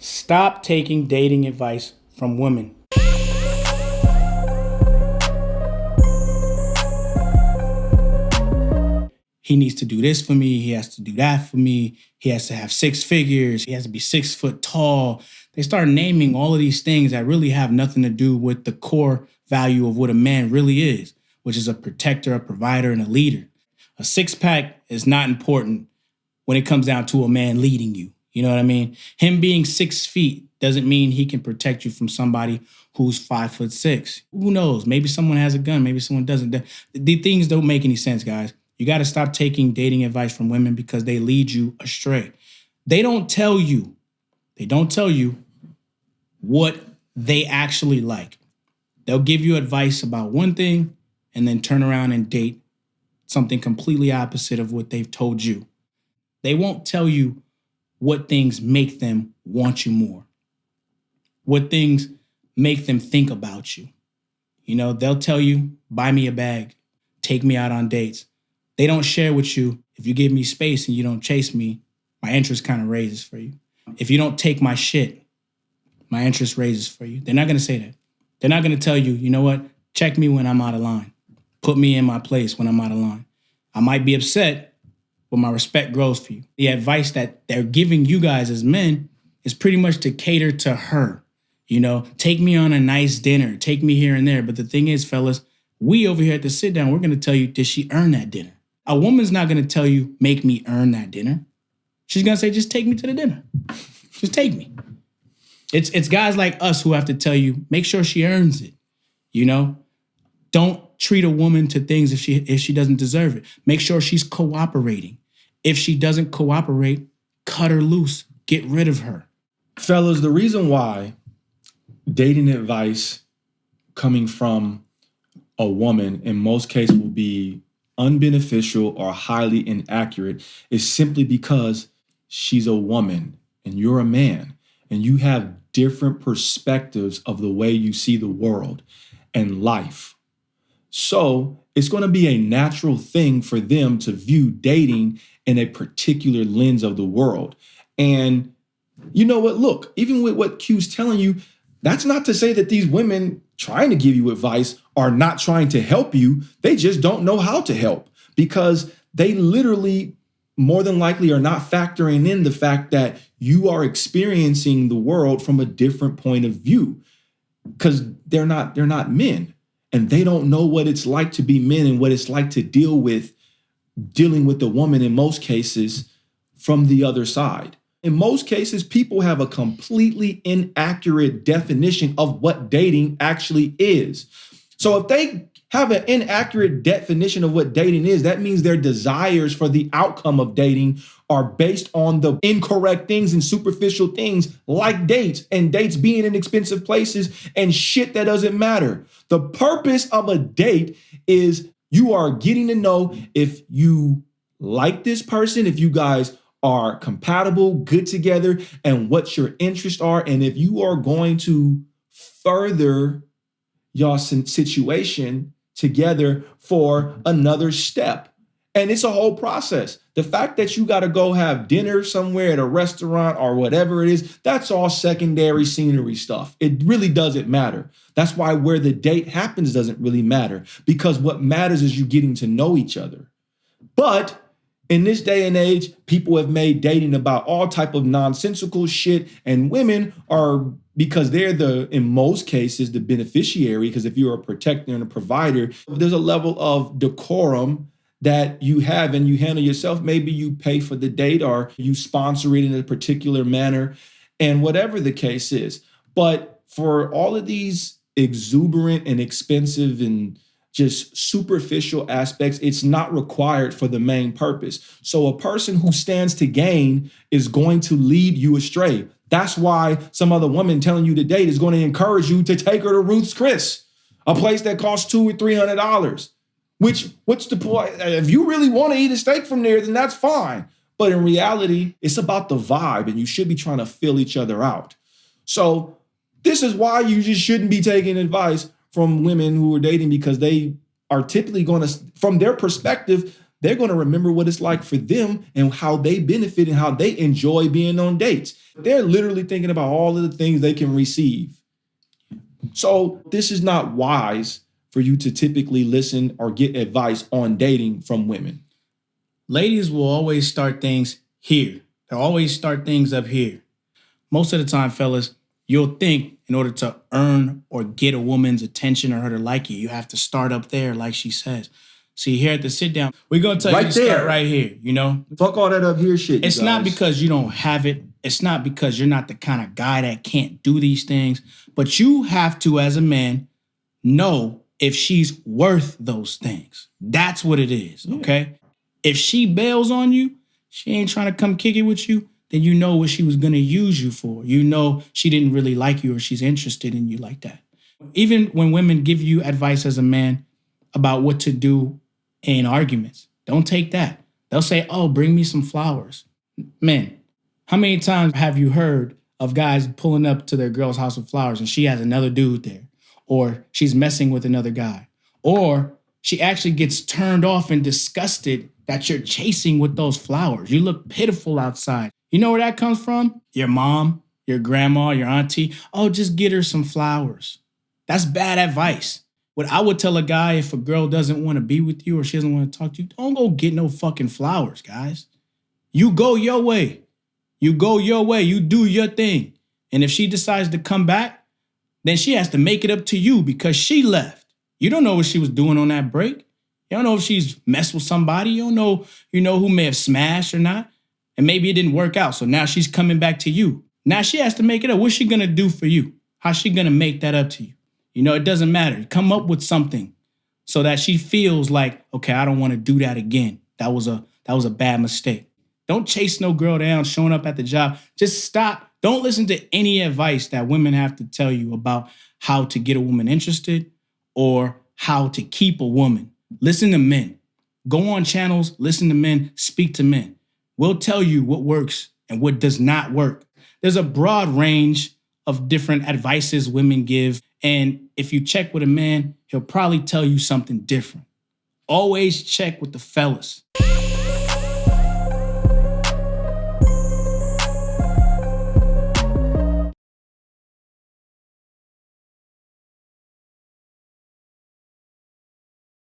Stop taking dating advice from women. He needs to do this for me. He has to do that for me. He has to have 6 figures. He has to be 6 foot tall. They start naming all of these things that really have nothing to do with the core value of what a man really is, which is a protector, a provider, and a leader. A six pack is not important when it comes down to a man leading you. You know what I mean? Him being 6 feet doesn't mean he can protect you from somebody who's 5'6". Who knows? Maybe someone has a gun. Maybe someone doesn't. The things don't make any sense, guys. You got to stop taking dating advice from women because they lead you astray. They don't tell you what they actually like. They'll give you advice about one thing and then turn around and date something completely opposite of what they've told you. They won't tell you what things make them want you more, what things make them think about you. You know, they'll tell you, buy me a bag, take me out on dates. They don't share with you, if you give me space and you don't chase me, my interest kind of raises for you. If you don't take my shit, my interest raises for you. They're not going to say that. They're not going to tell you, you know what, check me when I'm out of line. Put me in my place when I'm out of line. I might be upset, but my respect grows for you. The advice that they're giving you guys as men is pretty much to cater to her. You know, take me on a nice dinner, take me here and there. But the thing is, fellas, we over here at the sit down, we're going to tell you, did she earn that dinner? A woman's not going to tell you, make me earn that dinner. She's going to say, just take me to the dinner. Just take me. It's guys like us who have to tell you, make sure she earns it. You know, don't treat a woman to things if she doesn't deserve it. Make sure she's cooperating. If she doesn't cooperate, cut her loose. Get rid of her. Fellas, the reason why dating advice coming from a woman in most cases will be unbeneficial or highly inaccurate is simply because she's a woman and you're a man and you have different perspectives of the way you see the world and life. So it's going to be a natural thing for them to view dating in a particular lens of the world. And you know what? Look, even with what Q's telling you, that's not to say that these women trying to give you advice are not trying to help you. They just don't know how to help because they literally more than likely are not factoring in the fact that you are experiencing the world from a different point of view because they're not men and they don't know what it's like to be men and what it's like to dealing with the woman in most cases from the other side. In most cases, people have a completely inaccurate definition of what dating actually is. So if they have an inaccurate definition of what dating is, that means their desires for the outcome of dating are based on the incorrect things and superficial things like dates and dates being in expensive places and shit that doesn't matter. The purpose of a date is you are getting to know if you like this person, if you guys are compatible, good together, and what your interests are, and if you are going to further your situation together for another step. And it's a whole process. The fact that you got to go have dinner somewhere at a restaurant or whatever it is, that's all secondary scenery stuff. It really doesn't matter. That's why where the date happens doesn't really matter, because what matters is you getting to know each other. But in this day and age, people have made dating about all type of nonsensical shit, and women are, because they're in most cases, the beneficiary, because if you're a protector and a provider, there's a level of decorum that you have and you handle yourself. Maybe you pay for the date or you sponsor it in a particular manner and whatever the case is. But for all of these exuberant and expensive and just superficial aspects, it's not required for the main purpose. So a person who stands to gain is going to lead you astray. That's why some other woman telling you to date is going to encourage you to take her to Ruth's Chris, a place that costs $200 or $300. Which, what's the point? If you really want to eat a steak from there, then that's fine. But in reality, it's about the vibe, and you should be trying to fill each other out. So this is why you just shouldn't be taking advice from women who are dating, because they are typically going to, from their perspective, they're going to remember what it's like for them and how they benefit and how they enjoy being on dates. They're literally thinking about all of the things they can receive. So this is not wise for you to typically listen or get advice on dating from women. Ladies will always start things here. They'll always start things up here. Most of the time, fellas, you'll think in order to earn or get a woman's attention or her to like you, you have to start up there, like she says. See, here at the sit down, we're going to tell you to start right here, you know? Fuck all that up here shit. It's not because you don't have it. It's not because you're not the kind of guy that can't do these things. But you have to, as a man, know if she's worth those things. That's what it is, okay? If she bails on you, she ain't trying to come kick it with you, then you know what she was going to use you for. You know she didn't really like you or she's interested in you like that. Even when women give you advice as a man about what to do in arguments, don't take that. They'll say, oh, bring me some flowers. Men, how many times have you heard of guys pulling up to their girl's house with flowers and she has another dude there? Or she's messing with another guy? Or she actually gets turned off and disgusted that you're chasing with those flowers. You look pitiful outside. You know where that comes from? Your mom, your grandma, your auntie. Oh, just get her some flowers. That's bad advice. What I would tell a guy if a girl doesn't want to be with you or she doesn't want to talk to you, don't go get no fucking flowers, guys. You go your way. You go your way. You do your thing. And if she decides to come back, then she has to make it up to you because she left. You don't know what she was doing on that break. You don't know if she's messed with somebody. You don't know, who may have smashed or not. And maybe it didn't work out. So now she's coming back to you. Now she has to make it up. What's she going to do for you? How's she going to make that up to you? It doesn't matter. Come up with something so that she feels like, okay, I don't want to do that again. That was a bad mistake. Don't chase no girl down showing up at the job. Just stop. Don't listen to any advice that women have to tell you about how to get a woman interested or how to keep a woman. Listen to men. Go on channels, listen to men, speak to men. We'll tell you what works and what does not work. There's a broad range of different advices women give. And if you check with a man, he'll probably tell you something different. Always check with the fellas.